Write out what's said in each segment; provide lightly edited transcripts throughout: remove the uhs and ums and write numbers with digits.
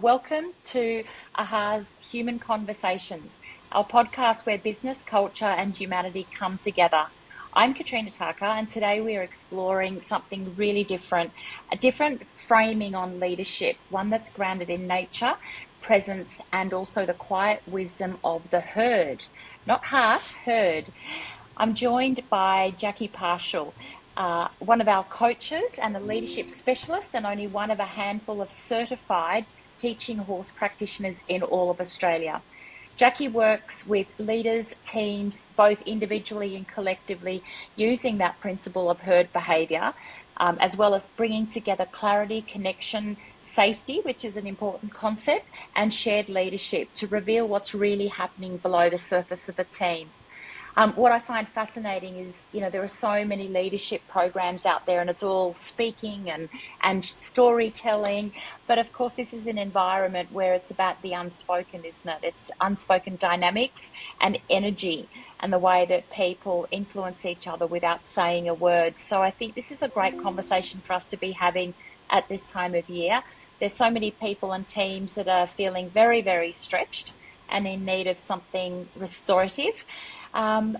Welcome to AHA's Human Conversations, our podcast where business, culture, and humanity come together. I'm Katrina Taka, and today we are exploring something really different, a different framing on leadership, one that's grounded in nature, presence, and also the quiet wisdom of the herd. Not heart, herd. I'm joined by Jacqui Parshall, one of our coaches and a leadership specialist, and only one of a handful of certified TeachingHorse practitioners in all of Australia. Jacqui works with leaders, teams, both individually and collectively, using that principle of herd behaviour, as well as bringing together clarity, connection, safety, which is an important concept, and shared leadership to reveal what's really happening below the surface of a team. What I find fascinating is, there are so many leadership programs out there, and it's all speaking and storytelling. But of course, this is an environment where it's about the unspoken, isn't it? It's unspoken dynamics and energy and the way that people influence each other without saying a word. So I think this is a great conversation for us to be having at this time of year. There's so many people and teams that are feeling very, very stretched and in need of something restorative.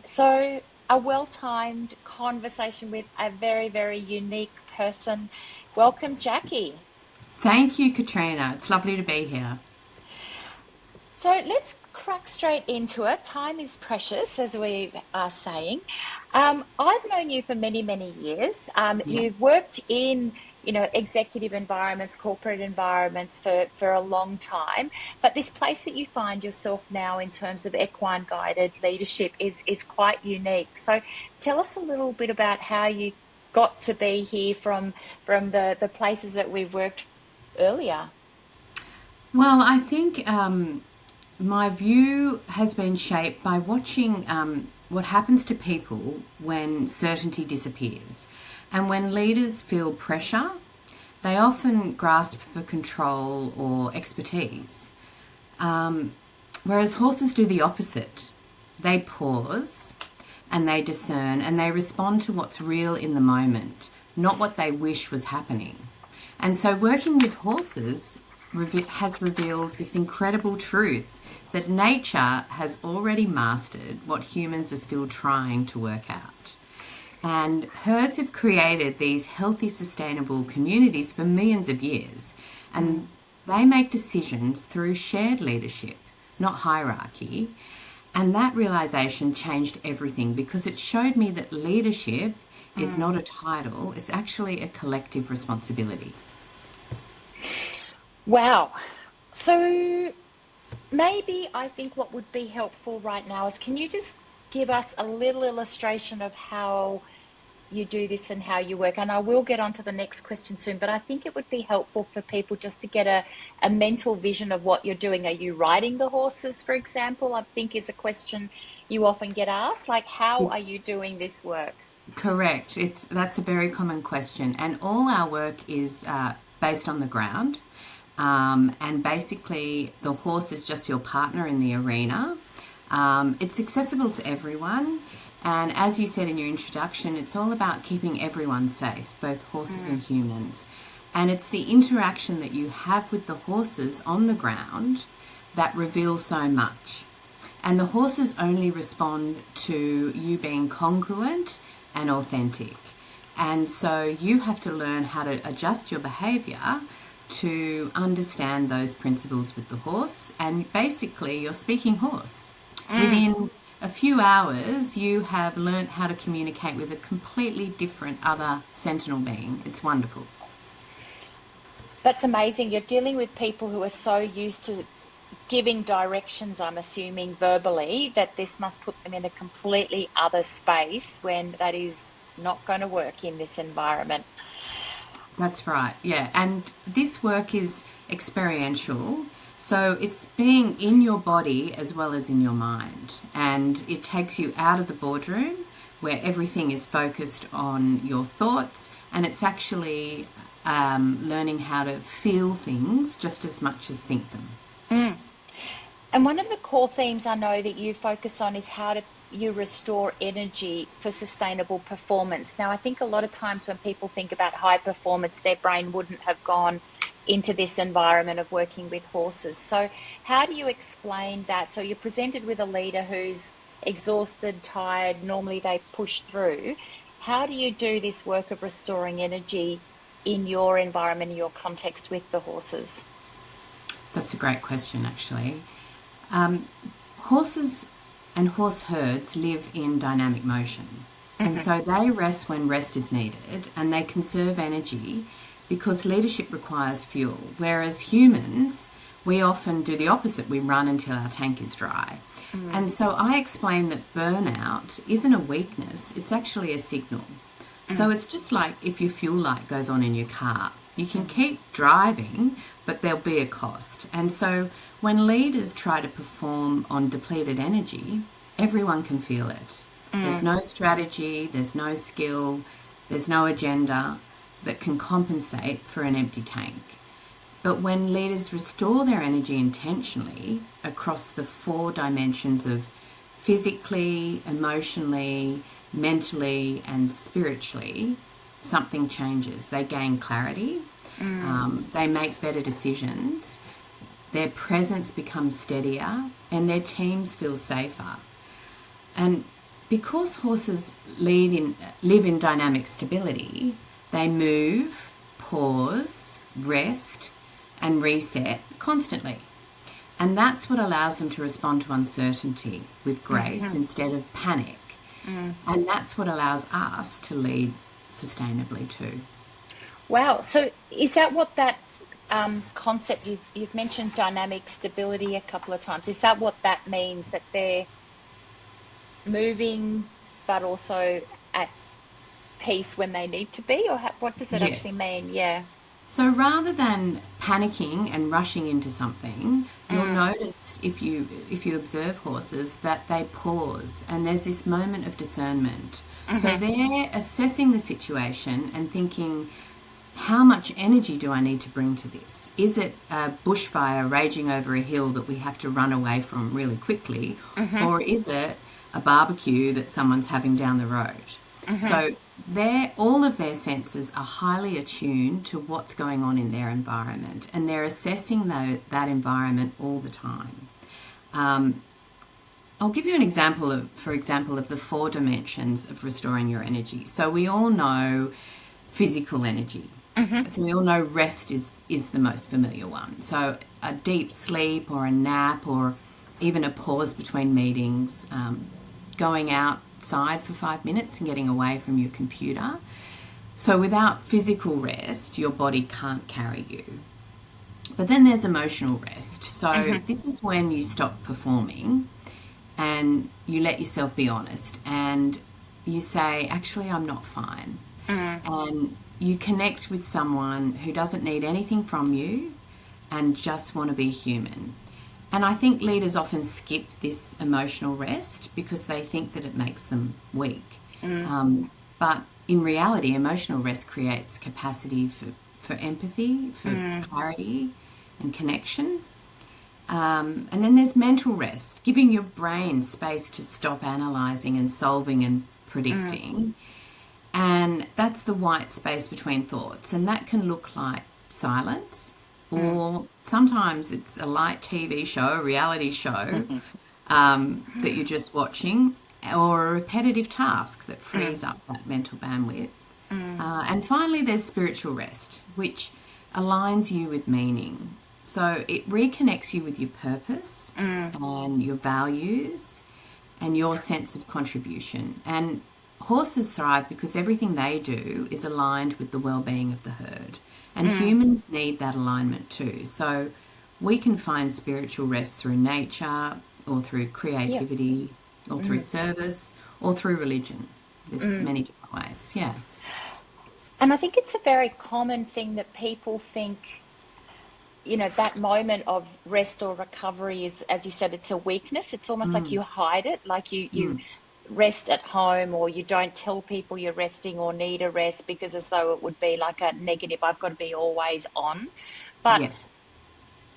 So a well-timed conversation with a very, very unique person. Welcome, Jacqui. Thank you, Katrina. It's lovely to be here. So let's crack straight into it. Time is precious, as we are saying. I've known you for many, many years. Yeah. You've worked in, executive environments, corporate environments for a long time. But this place that you find yourself now in terms of equine guided leadership is quite unique. So tell us a little bit about how you got to be here from the places that we've worked earlier. Well, I think my view has been shaped by watching what happens to people when certainty disappears. And when leaders feel pressure, they often grasp for control or expertise. Whereas horses do the opposite. They pause and they discern and they respond to what's real in the moment, not what they wish was happening. And so working with horses has revealed this incredible truth that nature has already mastered what humans are still trying to work out. And herds have created these healthy, sustainable communities for millions of years. And they make decisions through shared leadership, not hierarchy. And that realization changed everything because it showed me that leadership is not a title, it's actually a collective responsibility. Wow. So maybe I think what would be helpful right now is, can you just give us a little illustration of how you do this and how you work? And I will get on to the next question soon, but I think it would be helpful for people just to get a mental vision of what you're doing. Are you riding the horses, for example? I think is a question you often get asked. Like, how are It's you doing this work? correct. That's a very common question, and all our work is based on the ground. And basically, the horse is just your partner in the arena. It's accessible to everyone. And as you said in your introduction, it's all about keeping everyone safe, both horses and humans. And it's the interaction that you have with the horses on the ground that reveals so much. And the horses only respond to you being congruent and authentic. And so you have to learn how to adjust your behavior to understand those principles with the horse. And basically, you're speaking horse. Mm. Within a few hours, you have learnt how to communicate with a completely different other sentinel being. It's wonderful. That's amazing. You're dealing with people who are so used to giving directions, I'm assuming verbally, that this must put them in a completely other space when that is not going to work in this environment. That's right, yeah. And this work is experiential. So it's being in your body as well as in your mind. And it takes you out of the boardroom where everything is focused on your thoughts, and it's actually learning how to feel things just as much as think them. Mm. And one of the core themes I know that you focus on is how to you restore energy for sustainable performance. Now, I think a lot of times when people think about high performance, their brain wouldn't have gone into this environment of working with horses. So how do you explain that? So you're presented with a leader who's exhausted, tired, normally they push through. How do you do this work of restoring energy in your environment, in your context with the horses? That's a great question, actually. Horses and horse herds live in dynamic motion. And Hmm. so they rest when rest is needed and they conserve energy because leadership requires fuel. Whereas humans, we often do the opposite. We run until our tank is dry. Mm. And so I explain that burnout isn't a weakness, it's actually a signal. So Mm. it's just like if your fuel light goes on in your car. You can Mm. keep driving, but there'll be a cost. And so when leaders try to perform on depleted energy, everyone can feel it. There's Mm. no strategy, there's no skill, there's no agenda that can compensate for an empty tank. But when leaders restore their energy intentionally across the four dimensions of physically, emotionally, mentally, and spiritually, something changes. They gain clarity, Mm. they make better decisions, their presence becomes steadier, and their teams feel safer. And because horses live in dynamic stability, they move, pause, rest, and reset constantly. And that's what allows them to respond to uncertainty with grace Mhm. instead of panic. Mm. And that's what allows us to lead sustainably too. Wow. So is that what that concept you've mentioned dynamic stability a couple of times? Is that what that means that they're moving but also at peace when they need to be, or what does it actually Yes. mean? Yeah. So rather than panicking and rushing into something, you'll Mm. notice if you observe horses that they pause and there's this moment of discernment. So Mhm. they're assessing the situation and thinking, how much energy do I need to bring to this? Is it a bushfire raging over a hill that we have to run away from really quickly? Mhm. Or is it a barbecue that someone's having down the road? Mhm. So all of their senses are highly attuned to what's going on in their environment and they're assessing that environment all the time. I'll give you an example for example, of the four dimensions of restoring your energy. So we all know physical energy. Mhm. So we all know rest is the most familiar one. So a deep sleep or a nap or even a pause between meetings, going outside for 5 minutes and getting away from your computer. So without physical rest, your body can't carry you. But then there's emotional rest. So Mhm. this is when you stop performing and you let yourself be honest and you say, actually, I'm not fine. Mm. And you connect with someone who doesn't need anything from you and just want to be human. And I think leaders often skip this emotional rest because they think that it makes them weak. Mm. But in reality, emotional rest creates capacity for empathy, for Mm. clarity and connection. And then there's mental rest, giving your brain space to stop analysing and solving and Mm. predicting. And that's the white space between thoughts. And that can look like silence, Mm. or sometimes it's a light TV show, a reality show that you're just watching, or a repetitive task that Mm. frees up that mental bandwidth. Mm. And finally, there's spiritual rest, which aligns you with meaning. So it reconnects you with your purpose Mm. and your values and your sense of contribution. And horses thrive because everything they do is aligned with the well-being of the herd. And Mm. humans need that alignment too. So we can find spiritual rest through nature or through Yep. creativity or through Mm. service or through religion. There's Mm. many different ways. Yeah. And I think it's a very common thing that people think, that moment of rest or recovery is, as you said, it's a weakness. It's almost like you hide it, like you Mm. rest at home, or you don't tell people you're resting or need a rest, because as though it would be like a negative, I've got to be always on. But Yes.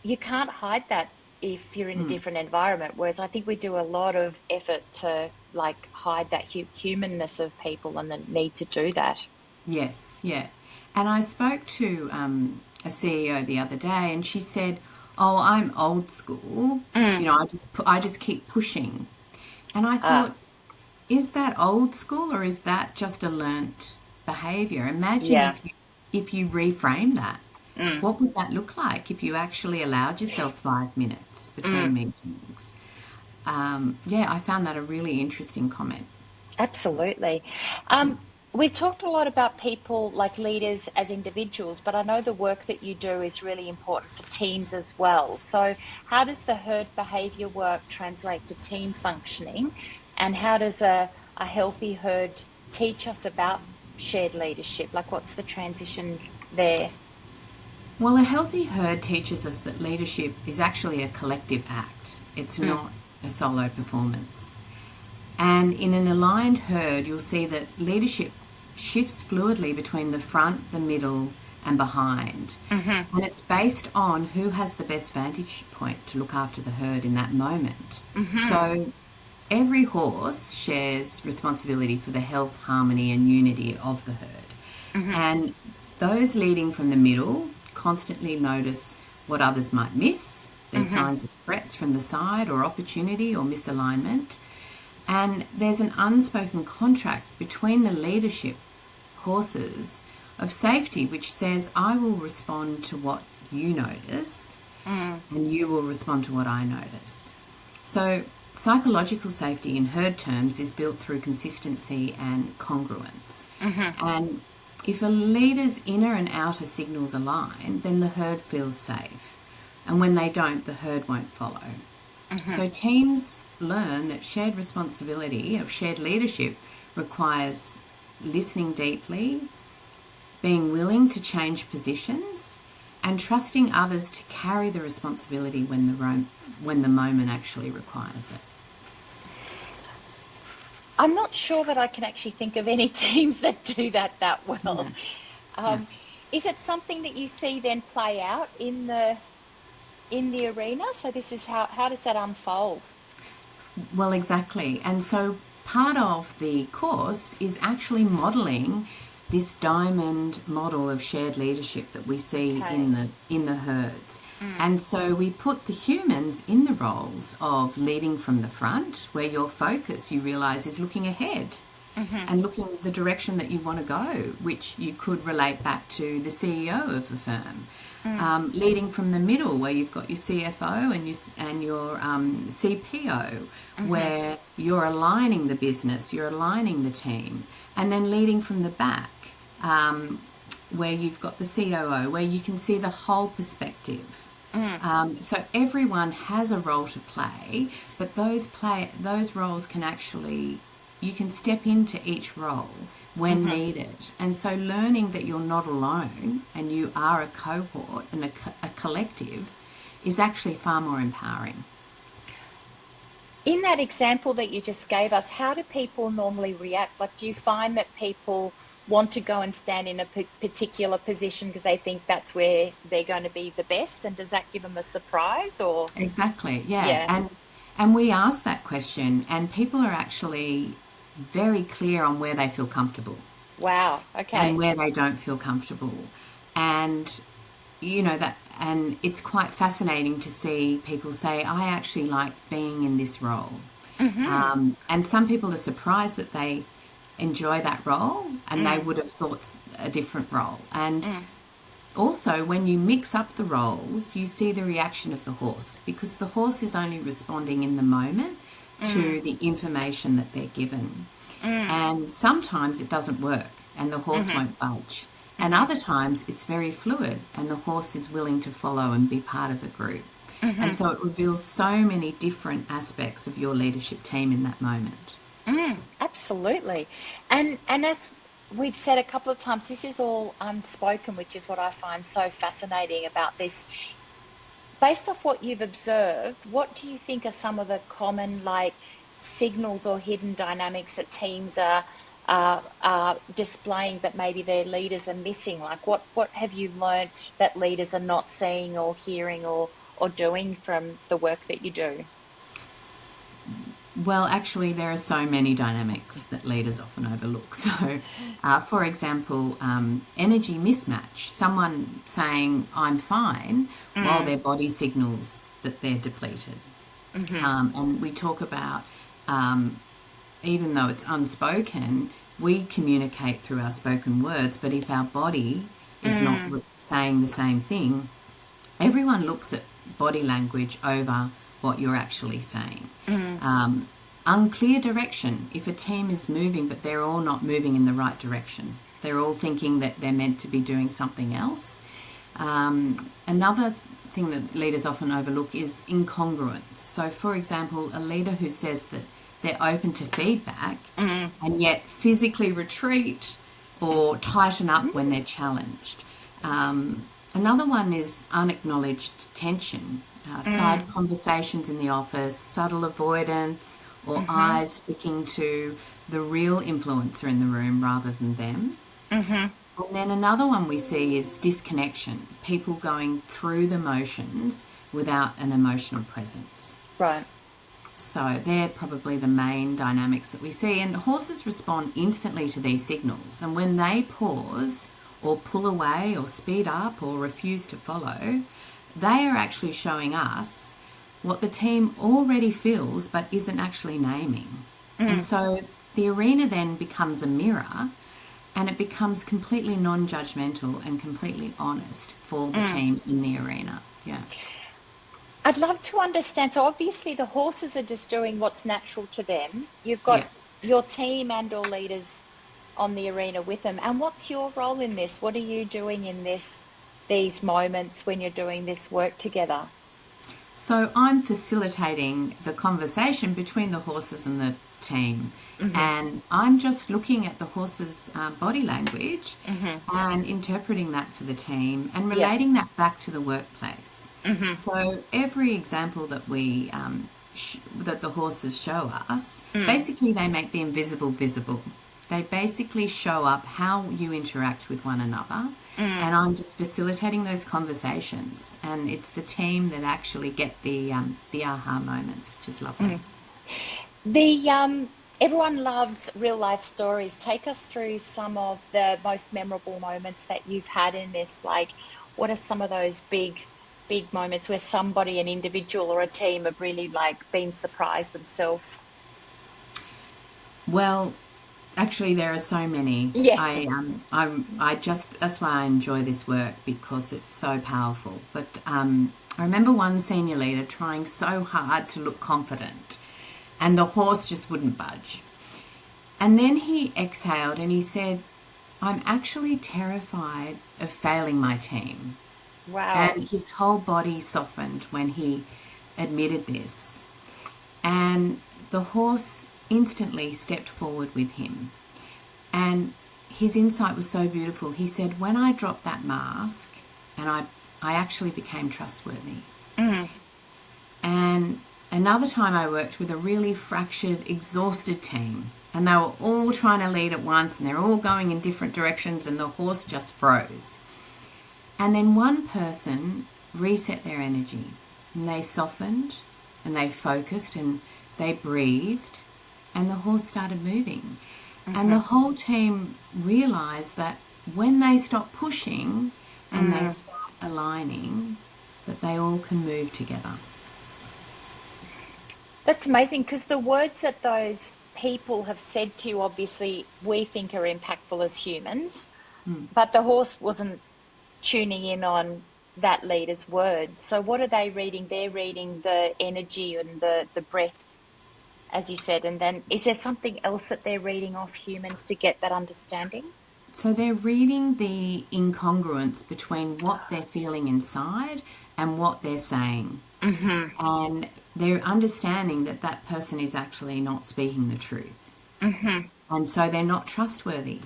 you can't hide that if you're in a Mm. different environment. Whereas I think we do a lot of effort to like hide that humanness of people and the need to do that. Yes, yeah. And I spoke to a CEO the other day, and she said, "Oh, I'm old school. Mm. I just keep pushing." And I Ah, thought, is that old school or is that just a learnt behaviour? Imagine yeah. if you reframe that. Mm. What would that look like if you actually allowed yourself 5 minutes Mm. between meetings? Yeah, I found that a really interesting comment. Absolutely. We've talked a lot about people like leaders as individuals, but I know the work that you do is really important for teams as well. So, how does the herd behavior work translate to team functioning? And how does a healthy herd teach us about shared leadership? Like, what's the transition there? Well, a healthy herd teaches us that leadership is actually a collective act. It's Mm. not a solo performance. And in an aligned herd, you'll see that leadership shifts fluidly between the front, the middle, and behind. Mm-hmm. And it's based on who has the best vantage point to look after the herd in that moment. Mm-hmm. So every horse shares responsibility for the health, harmony, and unity of the herd. Mm-hmm. And those leading from the middle constantly notice what others might miss. There's Mm-hmm. signs of threats from the side or opportunity or misalignment. And there's an unspoken contract between the leadership horses of safety, which says, I will respond to what you notice Mm. and you will respond to what I notice. So, psychological safety in herd terms is built through consistency and congruence. Mm-hmm. And if a leader's inner and outer signals align, then the herd feels safe. And when they don't, the herd won't follow. Mm-hmm. So teams learn that shared responsibility of shared leadership requires listening deeply, being willing to change positions, and trusting others to carry the responsibility when the moment actually requires it. I'm not sure that I can actually think of any teams that do that Yeah, well. yeah. Um, is it something that you see then play out in the arena? So this is how does that unfold? Well, exactly. And so part of the course is actually modelling this diamond model of shared leadership that we see Okay. in the herds. Mm. And so we put the humans in the roles of leading from the front, where your focus, you realise, is looking ahead Mm-hmm. and looking the direction that you want to go, which you could relate back to the CEO of the firm. Mm. Leading from the middle, where you've got your CFO and your CPO, Mm-hmm. where you're aligning the business, you're aligning the team, and then leading from the back, um, where you've got the COO, where you can see the whole perspective. Mm. So everyone has a role to play, but those roles can actually you can step into each role when Mm-hmm. needed. And so learning that you're not alone and you are a cohort and a collective is actually far more empowering. In that example that you just gave us, how do people normally react? Like, do you find that people want to go and stand in a particular position because they think that's where they're going to be the best? And does that give them a surprise or? Exactly, yeah. Yeah. And we ask that question and people are actually very clear on where they feel comfortable Wow. and Okay. where they don't feel comfortable. And and it's quite fascinating to see people say, I actually like being in this role. Mm-hmm. And some people are surprised that they enjoy that role and they Mm. would have thought a different role. And Mm. also, when you mix up the roles, you see the reaction of the horse because the horse is only responding in the moment Mm. to the information that they're given. Mm. And sometimes it doesn't work and the horse Mm-hmm. won't budge. And Mm-hmm. other times it's very fluid and the horse is willing to follow and be part of the group. And Mm-hmm. so it reveals so many different aspects of your leadership team in that moment. Mm, absolutely. And as we've said a couple of times, this is all unspoken, which is what I find so fascinating about this. Based off what you've observed, what do you think are some of the common like signals or hidden dynamics that teams are displaying, but maybe their leaders are missing? Like what have you learnt that leaders are not seeing or hearing or doing from the work that you do? Well, actually, there are so many dynamics that leaders often overlook. So, for example, energy mismatch, someone saying, I'm fine, while their body signals that they're depleted. And we talk about, even though it's unspoken, we communicate through our spoken words, but if our body is not saying the same thing, everyone looks at body language over what you're actually saying. Unclear direction. If a team is moving but they're all not moving in the right direction, they're all thinking that they're meant to be doing something else. Another thing that leaders often overlook is incongruence. So, for example, a leader who says that they're open to feedback and yet physically retreat or tighten up when they're challenged. Another one is unacknowledged tension, side conversations in the office, subtle avoidance, or eyes flicking to the real influencer in the room rather than them. And then another one we see is disconnection, people going through the motions without an emotional presence. Right. So they're probably the main dynamics that we see. And horses respond instantly to these signals. And when they pause or pull away or speed up or refuse to follow, they are actually showing us what the team already feels but isn't actually naming. And so the arena then becomes a mirror, and it becomes completely non-judgmental and completely honest for the team in the arena. Yeah. I'd love to understand. So obviously the horses are just doing what's natural to them. You've Yeah. got your team and or leaders on the arena with them. And what's your role in this? What are you doing in these moments when you're doing this work together? So I'm facilitating the conversation between the horses and the team, and I'm just looking at the horses' body language and interpreting that for the team and Yeah. relating that back to the workplace. So every example that we that the horses show us, basically they make the invisible visible. They basically show up how you interact with one another, and I'm just facilitating those conversations. And it's the team that actually get the aha moments, which is lovely. The everyone loves real life stories. Take us through some of the most memorable moments that you've had in this. Like, what are some of those big moments where somebody, an individual or a team, have really like been surprised themselves? Well, actually, there are so many. Yeah. I just that's why I enjoy this work because it's so powerful. But I remember one senior leader trying so hard to look confident, and the horse just wouldn't budge. And then he exhaled and he said, "I'm actually terrified of failing my team." Wow. And his whole body softened when he admitted this. And the horse instantly stepped forward with him. And his insight was so beautiful. He said, when I dropped that mask and I actually became trustworthy. And another time I worked with a really fractured, exhausted team. And they were all trying to lead at once and they're all going in different directions and the horse just froze. And then one person reset their energy and they softened and they focused and they breathed and the horse started moving. And the whole team realized that when they stop pushing and they start aligning, that they all can move together. That's amazing because the words that those people have said to you, obviously, we think are impactful as humans, but the horse wasn't tuning in on that leader's words. So what are they reading? They're reading the energy and the breath, as you said. And then is there something else that they're reading off humans to get that understanding? So they're reading the incongruence between what they're feeling inside and what they're saying. And they're understanding that that person is actually not speaking the truth. And so they're not trustworthy.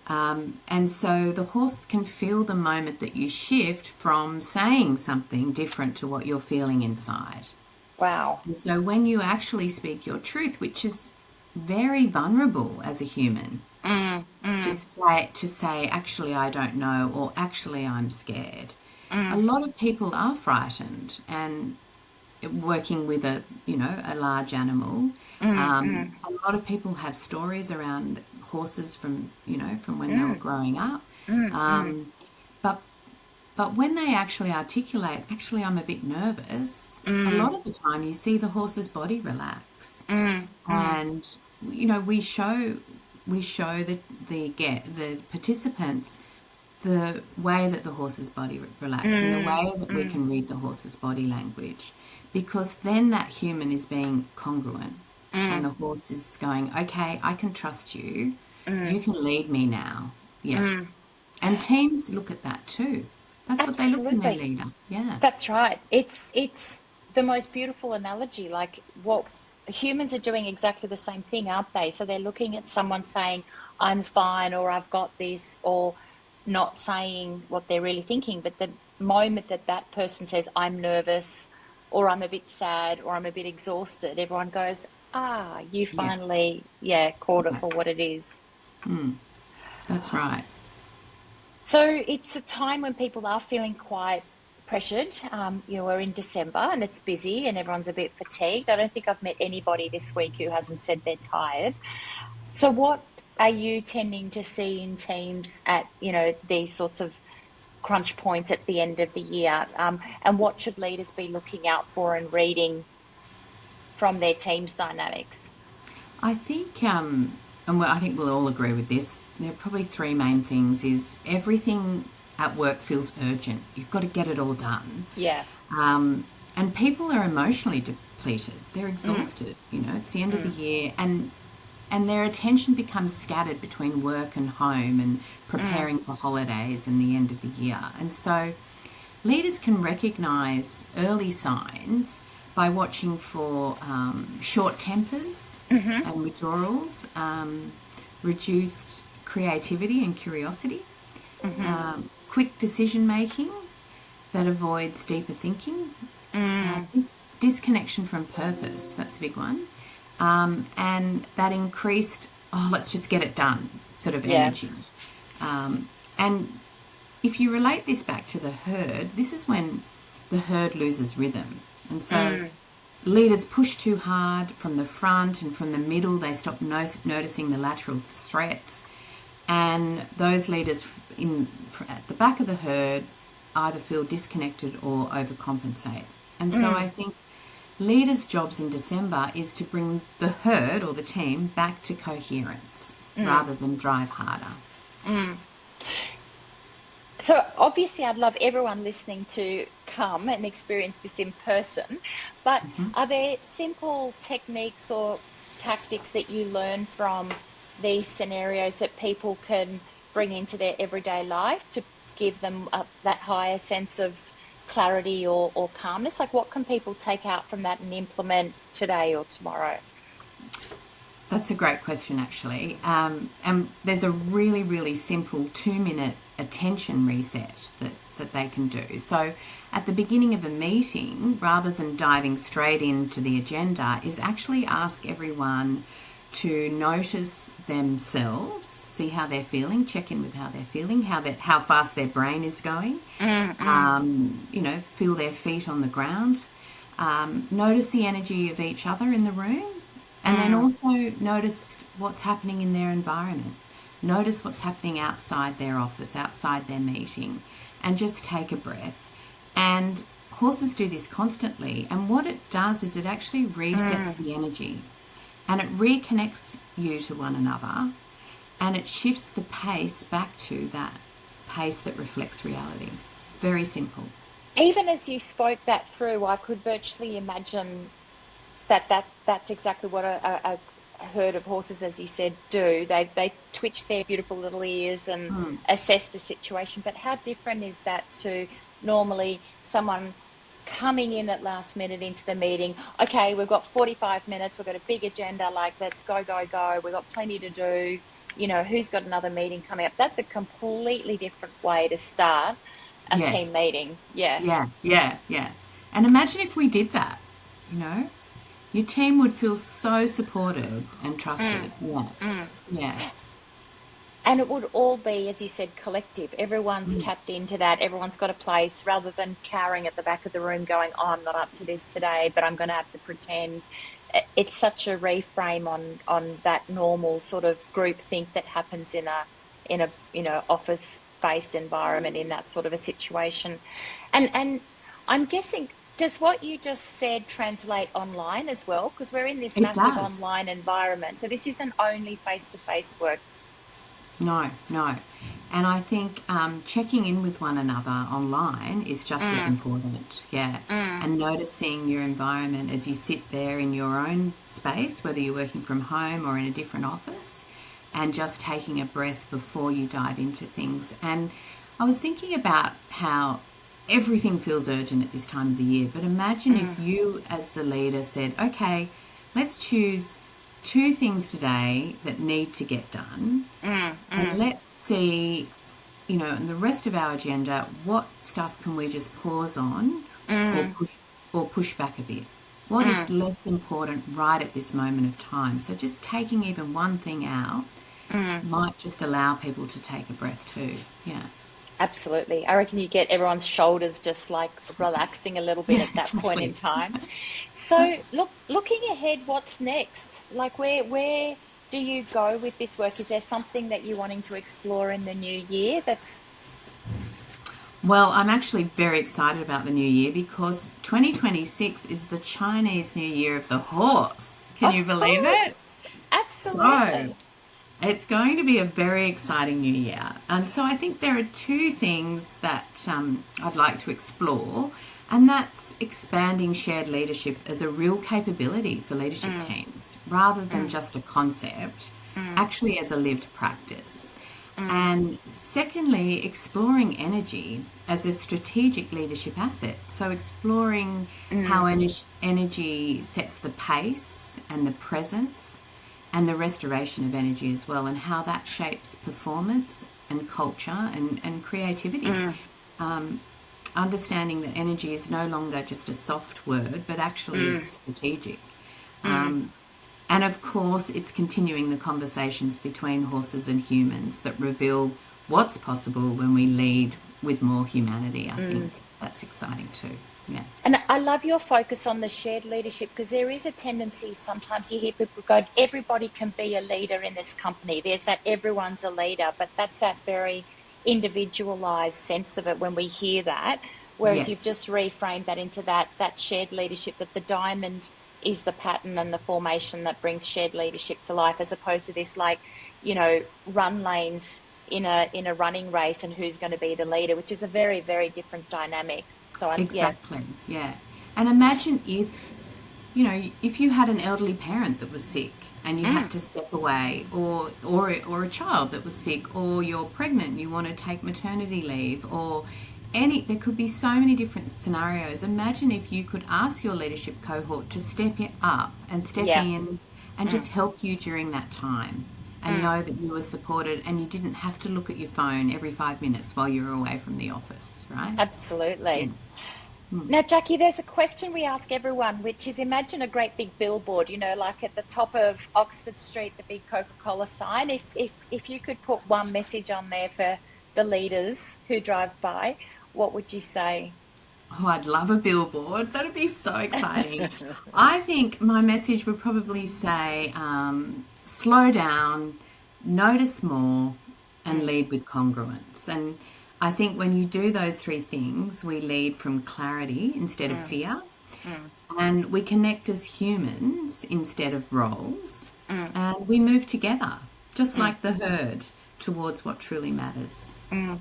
And so the horse can feel the moment that you shift from saying something different to what you're feeling inside. Wow. And so when you actually speak your truth, which is very vulnerable as a human, to say, actually, I don't know, or actually, I'm scared. A lot of people are frightened, and working with a large animal. A lot of people have stories around horses from when they were growing up. But when they actually articulate, actually I'm a bit nervous, a lot of the time you see the horse's body relax. And we show the participants the way that the horse's body relaxes and the way that we can read the horse's body language, because then that human is being congruent and the horse is going, okay, I can trust you. You can lead me now. Yeah. And teams look at that too. That's what they look in their Absolutely. leader. Yeah. That's right. It's the most beautiful analogy. Like, what humans are doing exactly the same thing, aren't they? So they're looking at someone saying, I'm fine, or I've got this, or not saying what they're really thinking. But the moment that that person says, I'm nervous, or I'm a bit sad, or I'm a bit exhausted, everyone goes, you Yes. finally, caught it Yeah. for what it is. That's right. So it's a time when people are feeling quite pressured. We're in December and it's busy and everyone's a bit fatigued. I don't think I've met anybody this week who hasn't said they're tired. So what are you tending to see in teams at, these sorts of crunch points at the end of the year? And what should leaders be looking out for and reading from their team's dynamics? I think, I think we'll all agree with this. There are probably three main things: is everything at work feels urgent. You've got to get it all done. Yeah. And people are emotionally depleted. They're exhausted. It's the end of the year, and their attention becomes scattered between work and home and preparing for holidays and the end of the year. And so leaders can recognise early signs by watching for short tempers and withdrawals, reduced creativity and curiosity, quick decision making that avoids deeper thinking, disconnection from purpose, that's a big one, and that increased, let's just get it done sort of energy. And if you relate this back to the herd, this is when the herd loses rhythm. And so leaders push too hard from the front and from the middle. They stop noticing the lateral threats. And those leaders at the back of the herd either feel disconnected or overcompensate. And so I think leaders' jobs in December is to bring the herd or the team back to coherence rather than drive harder. So obviously I'd love everyone listening to come and experience this in person, but are there simple techniques or tactics that you learn from these scenarios that people can bring into their everyday life to give them that higher sense of clarity or calmness? Like, what can people take out from that and implement today or tomorrow? That's a great question, actually. And there's a really, really simple 2-minute attention reset that they can do. So at the beginning of a meeting, rather than diving straight into the agenda, is actually ask everyone to notice themselves, see how they're feeling, check in with how they're feeling, how fast their brain is going, feel their feet on the ground, notice the energy of each other in the room, and then also notice what's happening in their environment. Notice what's happening outside their office, outside their meeting, and just take a breath. And horses do this constantly, and what it does is it actually resets the energy, and it reconnects you to one another, and it shifts the pace back to that pace that reflects reality. Very simple. Even as you spoke that through, I could virtually imagine that's exactly what a herd of horses, as you said, do. They twitch their beautiful little ears and assess the situation. But how different is that to normally someone coming in at last minute into the meeting? Okay, we've got 45 minutes, we've got a big agenda, like, let's go, go, go. We've got plenty to do. Who's got another meeting coming up? That's a completely different way to start a team Yes. meeting. Yeah. Yeah. And imagine if we did that, you know? Your team would feel so supported and trusted. Yeah. And it would all be, as you said, collective. Everyone's Mm. tapped into that. Everyone's got a place rather than cowering at the back of the room going, oh, I'm not up to this today, but I'm going to have to pretend. It's such a reframe on that normal sort of group think that happens in a office based environment in that sort of a situation. And I'm guessing, does what you just said translate online as well? Because we're in this It massive does. online environment. So this isn't only face to face work. No, no. And I think checking in with one another online is just as Mm, important. Yeah. mm, And noticing your environment as you sit there in your own space, whether you're working from home or in a different office, and just taking a breath before you dive into things. And I was thinking about how everything feels urgent at this time of the year, but imagine if mm, you, as the leader, said, okay, let's choose two things today that need to get done, mm, and mm, let's see, in the rest of our agenda, what stuff can we just pause on or mm, push back a bit? What is mm, less important right at this moment of time? So just taking even one thing out mm. might just allow people to take a breath too. Yeah. Absolutely. I reckon you get everyone's shoulders just like relaxing a little bit Yeah, at that point in exactly. time. So looking ahead, what's next? Like where do you go with this work? Is there something that you're wanting to explore in the new year that's Well, I'm actually very excited about the new year because 2026 is the Chinese New Year of the horse. Can you of believe it? course, So, absolutely. it's going to be a very exciting new year. And so I think there are two things that I'd like to explore, and that's expanding shared leadership as a real capability for leadership Mm, teams rather than mm, just a concept, mm, actually as a lived practice. mm, And secondly, exploring energy as a strategic leadership asset. So, exploring how mm, energy sets the pace and the presence and the restoration of energy as well, and how that shapes performance and culture and creativity. mm, Understanding that energy is no longer just a soft word, but actually mm, it's strategic. mm. And of course, it's continuing the conversations between horses and humans that reveal what's possible when we lead with more humanity. I think Mm. that's exciting too. Yeah. And I love your focus on the shared leadership because there is a tendency sometimes you hear people go, everybody can be a leader in this company. There's that everyone's a leader, but that's that very individualized sense of it when we hear that. Whereas you've Yes, just reframed that into that shared leadership, that the diamond is the pattern and the formation that brings shared leadership to life, as opposed to this like, run lanes in a running race and who's going to be the leader, which is a very, very different dynamic. So yeah. exactly. Yeah. And imagine if you had an elderly parent that was sick and you had Mm, to step away, or a child that was sick, or you're pregnant and you want to take maternity leave, or there could be so many different scenarios. Imagine if you could ask your leadership cohort to step it up and step yeah. in and Mm, just help you during that time, and mm, know that you were supported and you didn't have to look at your phone every 5 minutes while you were away from the office, right? Yeah. absolutely. Now, Jacqui, there's a question we ask everyone, which is imagine a great big billboard, like at the top of Oxford Street, the big Coca-Cola sign. If you could put one message on there for the leaders who drive by, what would you say? Oh, I'd love a billboard. That'd be so exciting. I think my message would probably say slow down, notice more, and Mm, lead with congruence. And I think when you do those three things, we lead from clarity instead of mm, fear, mm, and we connect as humans instead of roles, mm, and we move together, just mm, like the herd, towards what truly matters. mm.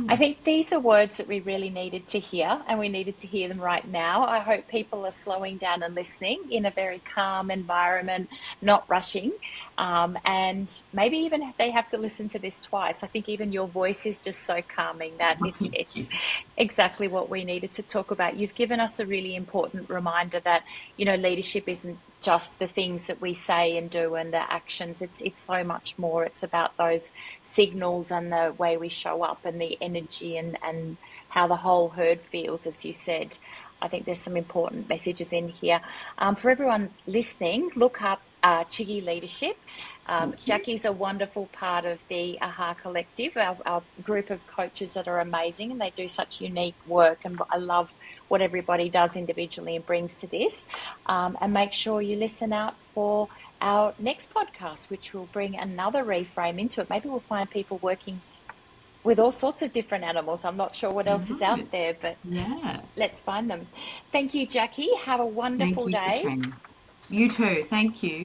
I think these are words that we really needed to hear, and we needed to hear them right now. I hope people are slowing down and listening in a very calm environment, not rushing. And maybe even if they have to listen to this twice. I think even your voice is just so calming that it's Thank you. it's exactly what we needed to talk about. You've given us a really important reminder that, leadership isn't just the things that we say and do and the actions. It's so much more. It's about those signals and the way we show up and the energy and how the whole herd feels, as you said. I think there's some important messages in here. For everyone listening, look up Chiggy Leadership. Thank you. Jacqui's a wonderful part of the AHA Collective, our group of coaches that are amazing, and they do such unique work. And I love what everybody does individually and brings to this. And make sure you listen out for our next podcast, which will bring another reframe into it. Maybe we'll find people working with all sorts of different animals. I'm not sure what else is out Nice. there, but Yeah. let's find them. Thank you, Jacqui. Have a Thank wonderful you, day. Katrina. You too. Thank you.